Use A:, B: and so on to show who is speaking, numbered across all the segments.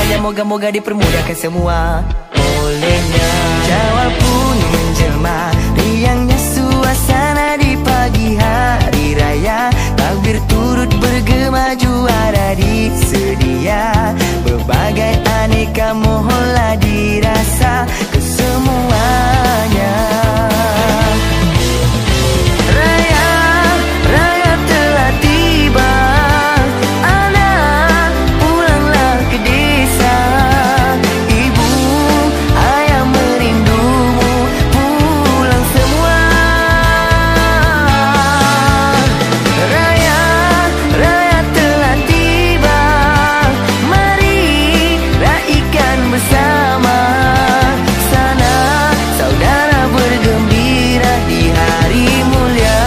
A: semuanya, moga-moga dipermudahkan semua olehnya. Jawa pun menjelma, riangnya suasana di pagi hari raya. Takbir turut bergema, juara disedia. Berbagai aneka mohonlah dirasa kesemuanya. Raya, raya telah tiba. Anak, pulanglah ke desa. Ibu, ayah merindumu. Pulang semua. Raya, raya telah tiba. Mari raikan bersama. Sana saudara bergembira di hari mulia.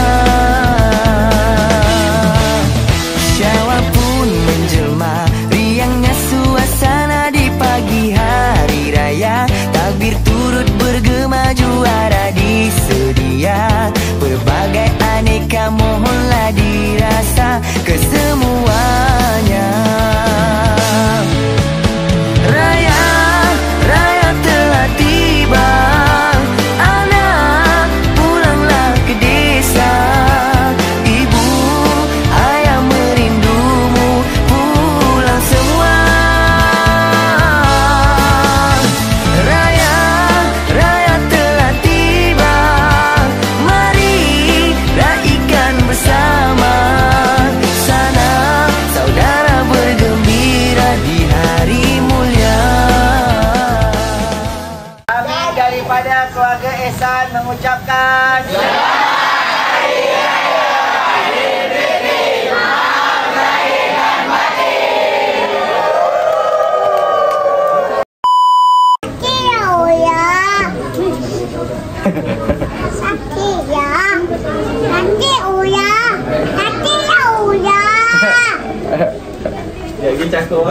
A: Syawal pun menjelma, riangnya suasana di pagi hari raya. Takbir turut bergema, juara disedia. Berbagai aneka mohonlah dirasa kesemuanya. Raya, raya telah tiba. Anak, pulanglah ke desa. Ibu, ayah merindumu. Pulang semua. Raya, raya telah tiba. Mari raikan bersama. Sana saudara bergembira di hari mulia.
B: Kami daripada keluarga Ehsan mengucapkan
C: Jadi cakap